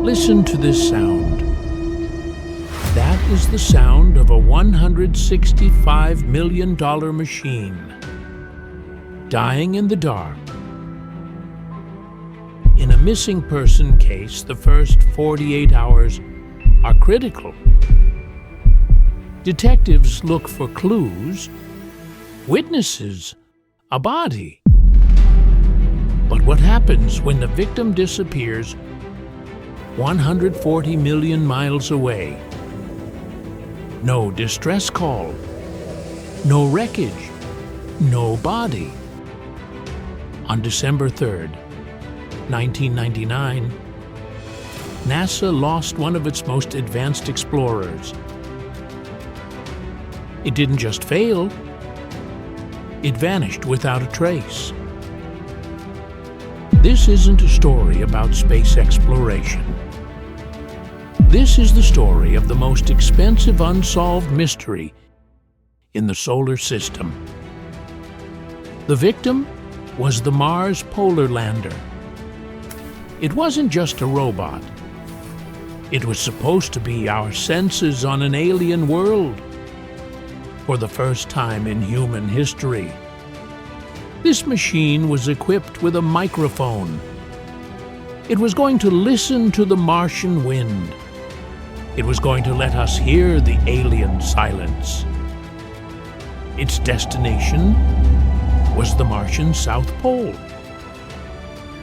Listen to this sound. That is the sound of a $165 million machine dying in the dark. In a missing person case, the first 48 hours are critical. Detectives look for clues, witnesses, a body. But what happens when the victim disappears 140 million miles away? No distress call, no wreckage, no body. On December 3rd, 1999, NASA lost one of its most advanced explorers. It didn't just fail, it vanished without a trace. This isn't a story about space exploration. This is the story of the most expensive unsolved mystery in the solar system. The victim was the Mars Polar Lander. It wasn't just a robot. It was supposed to be our senses on an alien world. For the first time in human history, this machine was equipped with a microphone. It was going to listen to the Martian wind. It was going to let us hear the alien silence. Its destination was the Martian South Pole,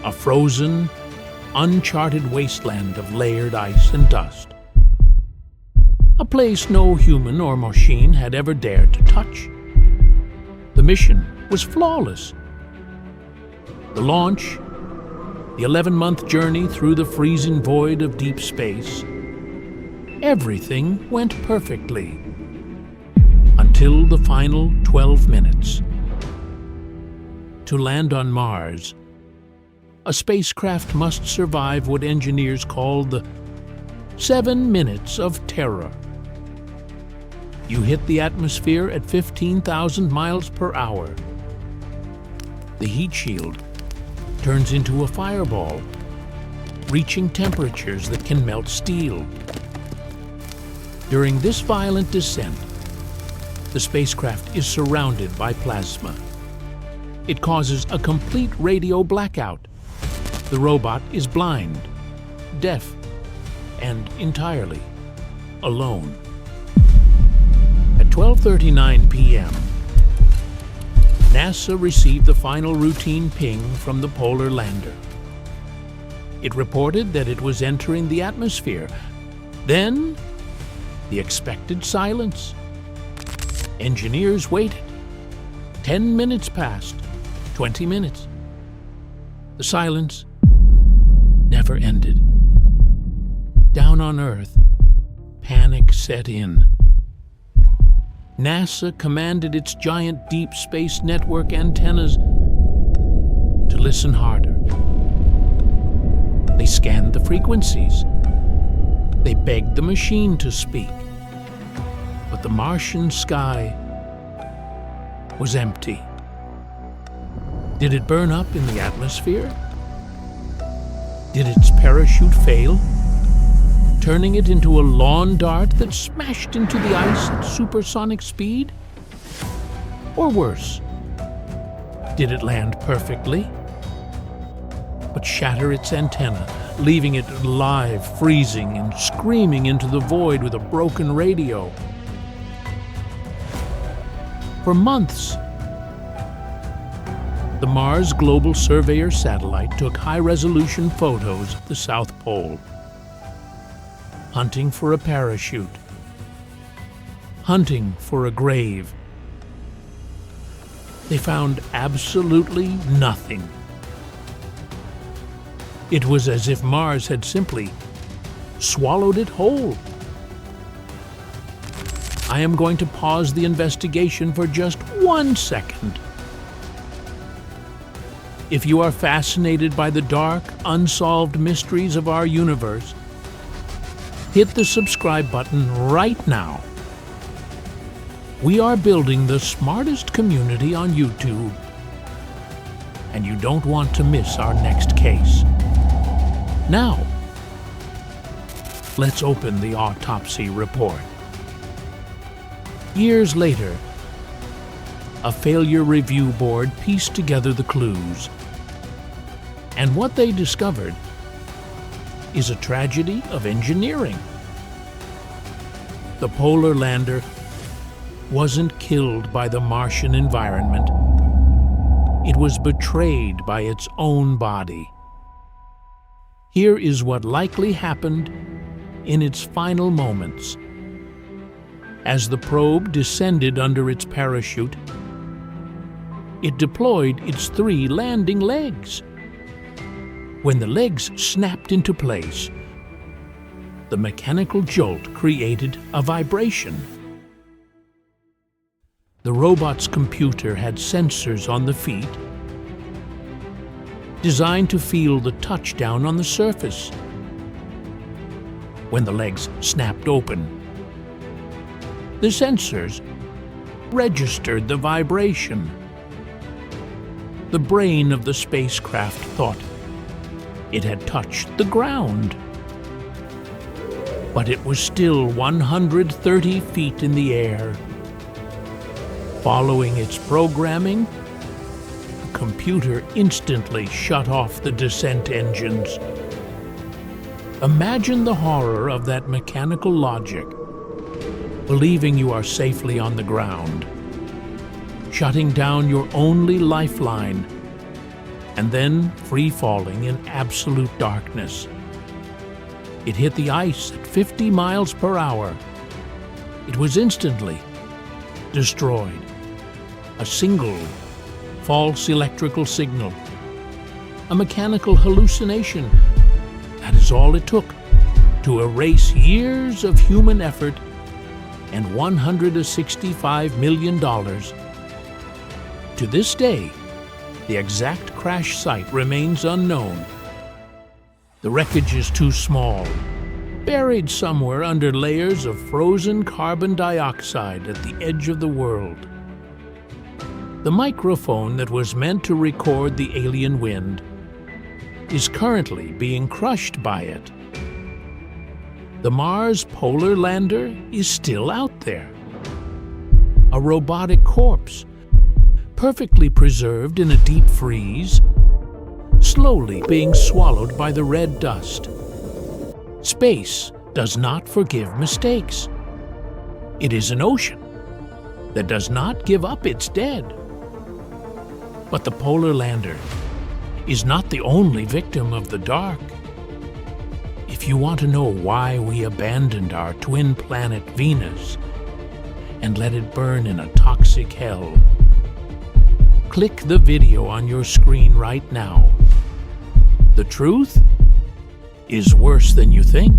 a frozen, uncharted wasteland of layered ice and dust, a place no human or machine had ever dared to touch. The mission was flawless. The launch, the 11-month journey through the freezing void of deep space, everything went perfectly until the final 12 minutes. To land on Mars, a spacecraft must survive what engineers call the 7 minutes of terror. You hit the atmosphere at 15,000 miles per hour. The heat shield turns into a fireball, reaching temperatures that can melt steel. During this violent descent, the spacecraft is surrounded by plasma. It causes a complete radio blackout. The robot is blind, deaf, and entirely alone. At 12:39 p.m., NASA received the final routine ping from the Polar Lander. It reported that it was entering the atmosphere. Then, the expected silence. Engineers waited. 10 minutes passed, 20 minutes. The silence never ended. Down on Earth, panic set in. NASA commanded its giant deep space network antennas to listen harder. They scanned the frequencies. They begged the machine to speak. But the Martian sky was empty. Did it burn up in the atmosphere? Did its parachute fail, turning it into a lawn dart that smashed into the ice at supersonic speed? Or worse, did it land perfectly, but shatter its antenna, leaving it live, freezing and screaming into the void with a broken radio? For months, the Mars Global Surveyor satellite took high-resolution photos of the South Pole, hunting for a parachute, hunting for a grave. They found absolutely nothing. It was as if Mars had simply swallowed it whole. I am going to pause the investigation for just 1 second. If you are fascinated by the dark, unsolved mysteries of our universe, hit the subscribe button right now. We are building the smartest community on YouTube, and you don't want to miss our next case. Now, let's open the autopsy report. Years later, a failure review board pieced together the clues. And what they discovered is a tragedy of engineering. The polar lander wasn't killed by the Martian environment. It was betrayed by its own body. Here is what likely happened in its final moments. As the probe descended under its parachute, it deployed its 3 landing legs. When the legs snapped into place, the mechanical jolt created a vibration. The robot's computer had sensors on the feet, designed to feel the touchdown on the surface. When the legs snapped open, the sensors registered the vibration. The brain of the spacecraft thought it had touched the ground. But it was still 130 feet in the air. Following its programming, the computer instantly shut off the descent engines. Imagine the horror of that mechanical logic, believing you are safely on the ground, shutting down your only lifeline, and then free-falling in absolute darkness. It hit the ice at 50 miles per hour. It was instantly destroyed. A single false electrical signal, a mechanical hallucination. That is all it took to erase years of human effort and $165 million. To this day, the exact crash site remains unknown. The wreckage is too small, buried somewhere under layers of frozen carbon dioxide at the edge of the world. The microphone that was meant to record the alien wind is currently being crushed by it. The Mars polar lander is still out there, a robotic corpse, perfectly preserved in a deep freeze, slowly being swallowed by the red dust. Space does not forgive mistakes. It is an ocean that does not give up its dead. But the polar lander is not the only victim of the dark. If you want to know why we abandoned our twin planet Venus and let it burn in a toxic hell, click the video on your screen right now. The truth is worse than you think.